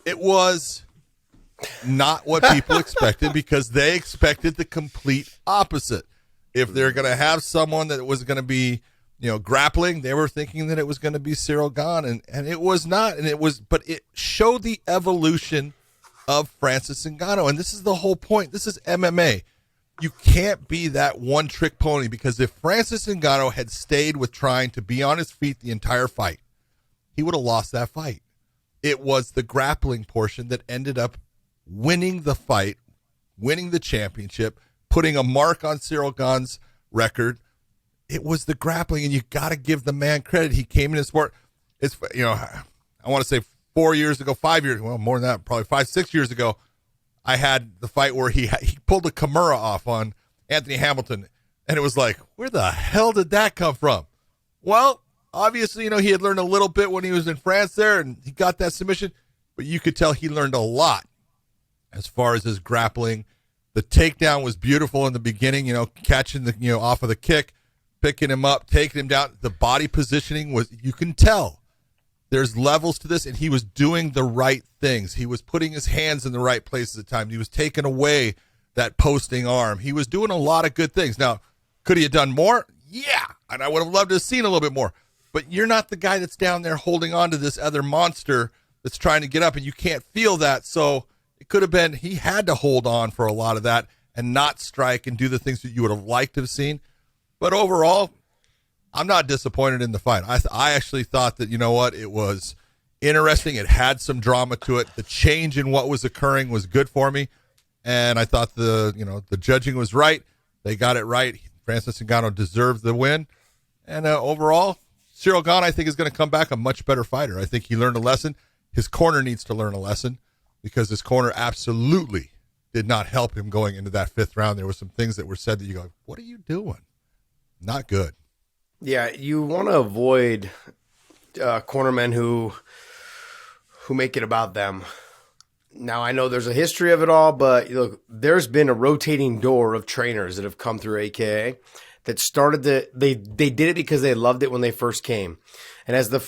It was not what people expected because they expected the complete opposite. If they're going to have someone that was going to be, grappling, they were thinking that it was going to be Ciryl Gane, and it was not. But it showed the evolution of Francis Ngannou, and this is the whole point. This is MMA. You can't be that one-trick pony, because if Francis Ngannou had stayed with trying to be on his feet the entire fight, he would have lost that fight. It was the grappling portion that ended up winning the fight, winning the championship, putting a mark on Ciryl Gane's record. It was the grappling, and you got to give the man credit. He came in his sport. It's, I want to say 4 years ago, 5 years, well, more than that, probably 5-6 years ago, I had the fight where he pulled a Kimura off on Anthony Hamilton, and it was like, where the hell did that come from? Well, obviously, he had learned a little bit when he was in France there, and he got that submission, but you could tell he learned a lot as far as his grappling. The takedown was beautiful in the beginning, catching the, off of the kick, picking him up, taking him down. The body positioning was, you can tell there's levels to this, and he was doing the right things. He was putting his hands in the right places at times. He was taking away that posting arm. He was doing a lot of good things. Now, could he have done more? Yeah, and I would have loved to have seen a little bit more. But you're not the guy that's down there holding on to this other monster that's trying to get up, and you can't feel that. So it could have been he had to hold on for a lot of that and not strike and do the things that you would have liked to have seen. But overall, I'm not disappointed in the fight. I actually thought that, it was interesting. It had some drama to it. The change in what was occurring was good for me. And I thought the judging was right. They got it right. Francis Ngannou deserved the win. And overall, Ciryl Gane, I think, is going to come back a much better fighter. I think he learned a lesson. His corner needs to learn a lesson, because his corner absolutely did not help him going into that fifth round. There were some things that were said that you go, what are you doing? Not good. Yeah, you want to avoid cornermen who make it about them. Now, I know there's a history of it all, but look, there's been a rotating door of trainers that have come through AKA that started they did it because they loved it when they first came. And as the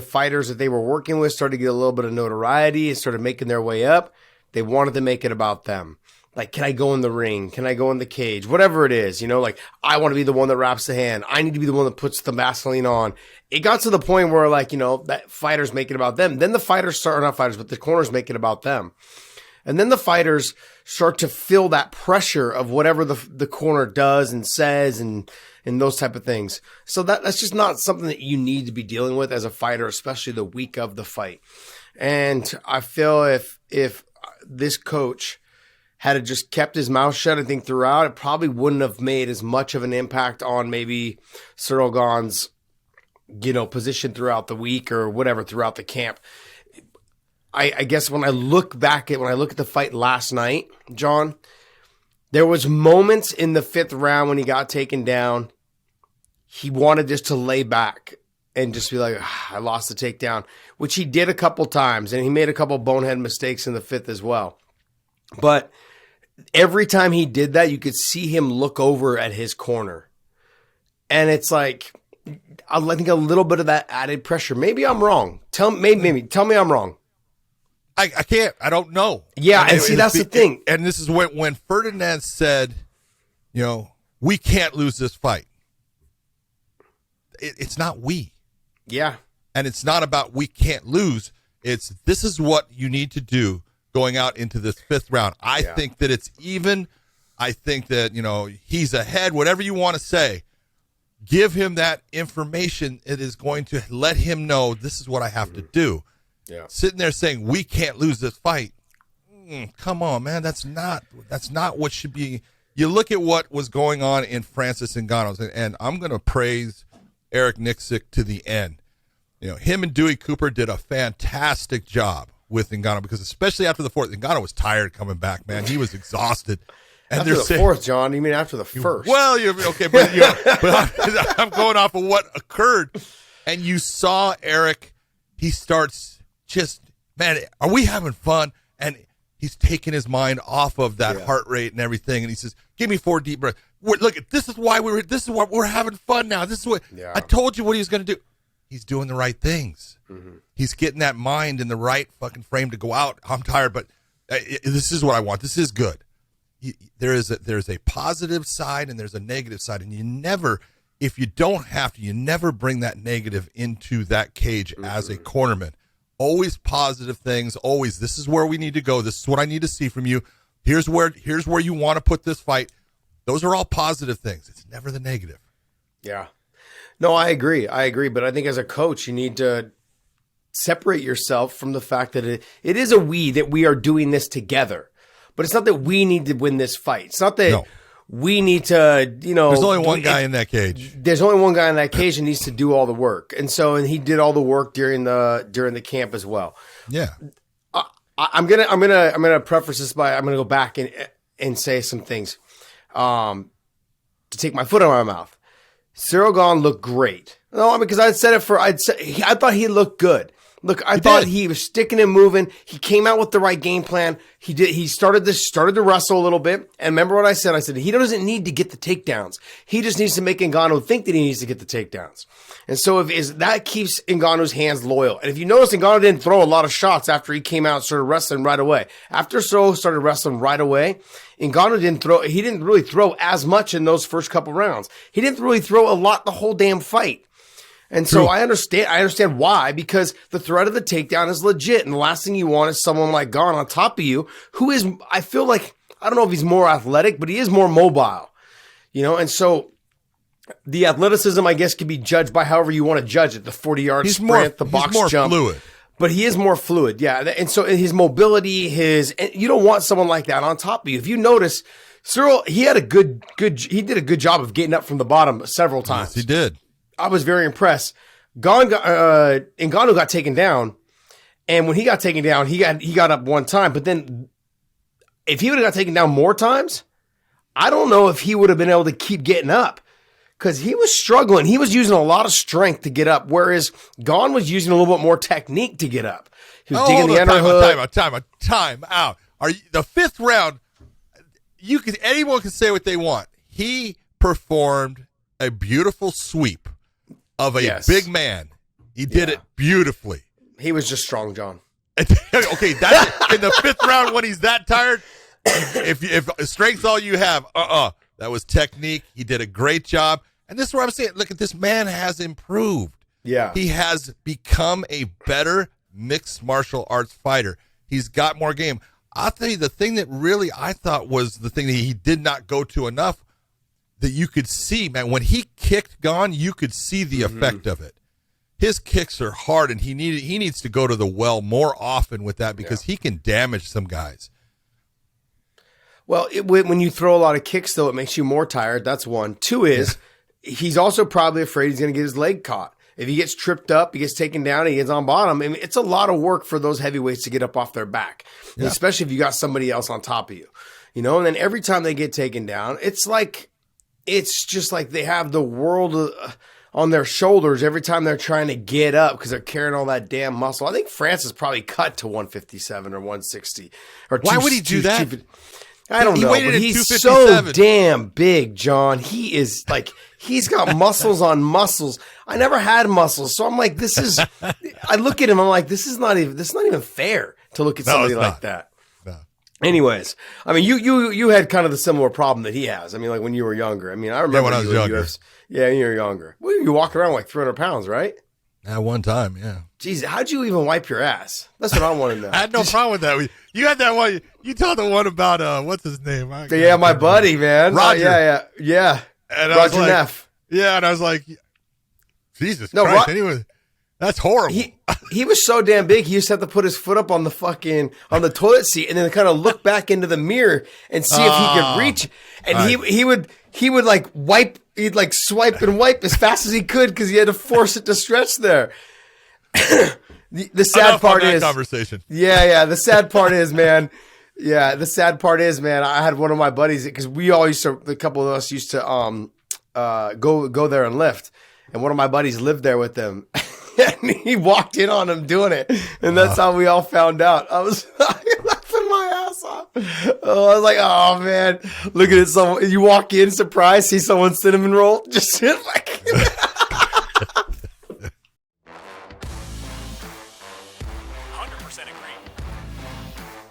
fighters that they were working with started to get a little bit of notoriety and started making their way up, they wanted to make it about them. Like, can I go in the ring? Can I go in the cage? Whatever it is, like, I want to be the one that wraps the hand. I need to be the one that puts the Vaseline on. It got to the point where, that fighters make it about them. Then the the corners make it about them. And then the fighters start to feel that pressure of whatever the corner does and says and those type of things. So that's just not something that you need to be dealing with as a fighter, especially the week of the fight. And I feel if this coach had just kept his mouth shut, I think, throughout, it probably wouldn't have made as much of an impact on maybe Ciryl Gane's, position throughout the week or whatever, throughout the camp. I guess when I look at the fight last night, John, there was moments in the fifth round when he got taken down, he wanted just to lay back and just be like, I lost the takedown, which he did a couple times, and he made a couple bonehead mistakes in the fifth as well. But every time he did that, you could see him look over at his corner. And it's like, I think a little bit of that added pressure. Maybe I'm wrong. Tell me I'm wrong. I can't. I don't know. Yeah, and see, that's the thing. And this is when Ferdinand said, we can't lose this fight. It's not we. Yeah. And it's not about we can't lose. This is what you need to do going out into this fifth round. I think that it's even. I think that, he's ahead, whatever you want to say. Give him that information. It is going to let him know this is what I have to do. Yeah. Sitting there saying we can't lose this fight. Come on, man. That's not what should be. You look at what was going on in Francis Ngannou, and I'm going to praise Eric Nixick to the end. Him and Dewey Cooper did a fantastic job with Ngannou, because especially after the fourth, Ngannou was tired coming back, man. He was exhausted. And after the fourth, John, you mean after the first? Well, okay, but I'm going off of what occurred. And you saw Eric, he starts just, man, are we having fun? And he's taking his mind off of that heart rate and everything. And he says, give me 4 deep breaths. Look, this is why we're having fun now. This is what I told you what he was going to do. he's doing the right things. He's getting that mind in the right fucking frame to go out. I'm tired, but this is what I want. This is good. There's a positive side and there's a negative side, and you never, if you don't have to, you never bring that negative into that cage as a cornerman. Always positive things. Always, this is where we need to go. This is what I need to see from you. Here's where you want to put this fight. Those are all positive things. It's never the negative. Yeah. No, I agree. But I think as a coach, you need to separate yourself from the fact that it is a we that we are doing this together. But it's not that we need to win this fight. It's not that we need to, There's only one guy in that cage. There's only one guy in that cage and needs to do all the work. And he did all the work during the camp as well. Yeah. I'm gonna preface this by I'm gonna go back and say some things. To take my foot out of my mouth. Ciryl Gane looked great. No, because I thought he looked good. Look, I thought he was sticking and moving. He came out with the right game plan. He started to wrestle a little bit. And remember what I said? I said, he doesn't need to get the takedowns. He just needs to make Ngannou think that he needs to get the takedowns. And so that keeps Ngannou's hands loyal. And if you notice, Ngannou didn't throw a lot of shots after he came out and started wrestling right away. After Ciryl started wrestling right away, Ngannou didn't really throw as much in those first couple rounds. He didn't really throw a lot the whole damn fight. And so I understand why, because the threat of the takedown is legit. And the last thing you want is someone like Gane on top of you, who is, I feel like, I don't know if he's more athletic, but he is more mobile, and so the athleticism, I guess, can be judged by however you want to judge it. The 40-yard sprint, the box jump. Fluid. But he is more fluid. Yeah. And so his mobility, you don't want someone like that on top of you. If you notice, Ciryl, he did a good job of getting up from the bottom several times. Yes, he did. I was very impressed. Ngannou got taken down, and when he got taken down, he got up one time. But then, if he would have got taken down more times, I don't know if he would have been able to keep getting up because he was struggling. He was using a lot of strength to get up, whereas Gane was using a little bit more technique to get up. He was digging the underhood. Time out. The fifth round? Anyone can say what they want. He performed a beautiful sweep of a big man. He did it beautifully. He was just strong, John. Okay, that's it. In the fifth round when he's that tired, if strength's all you have, that was technique. He did a great job. And this is what I'm saying. Look, this man has improved. Yeah. He has become a better mixed martial arts fighter. He's got more game. I'll tell you the thing that really I thought was the thing that he did not go to enough, that you could see, man, when he kicked Gane, you could see the effect of it. His kicks are hard, and he needs to go to the well more often with that because he can damage some guys. Well, when you throw a lot of kicks, though, it makes you more tired. That's one. Two is he's also probably afraid he's going to get his leg caught. If he gets tripped up, he gets taken down, he gets on bottom. I mean, it's a lot of work for those heavyweights to get up off their back, especially if you got somebody else on top of you. And then every time they get taken down, it's just like they have the world on their shoulders every time they're trying to get up because they're carrying all that damn muscle. I think Francis probably cut to 157 or 160. Why would he do that? I don't know, but he's so damn big, John. He is he's got muscles on muscles. I never had muscles, so I'm like, I look at him, I'm like, this is not even fair to look at somebody like that. Anyways, I mean, you had kind of the similar problem that he has. I mean, like when you were younger. I mean, I remember when I was younger. When you were younger. Well, you walk around like 300 pounds, right? At one time, yeah. Jeez, how'd you even wipe your ass? That's what I want to know. I had no problem with that. You had that one. You told the one about what's his name? My buddy, man. Roger. Yeah. And Roger Neff. Yeah, and I was like, Jesus Christ. Anyway, that's horrible. He was so damn big. He used to have to put his foot up on the toilet seat and then kind of look back into the mirror and see if he could reach. And he would like wipe. He'd like swipe and wipe as fast as he could because he had to force it to stretch there. The sad part is conversation. Yeah. The sad part is, man. Yeah, the sad part is, man. I had one of my buddies because we all used to. A couple of us used to go there and lift, and one of my buddies lived there with them. And he walked in on him doing it, and that's how we all found out. I was laughing my ass off. Oh, I was like, "Oh man, look at it!" Someone you walk in, surprise, see someone cinnamon roll, just sit like. degree.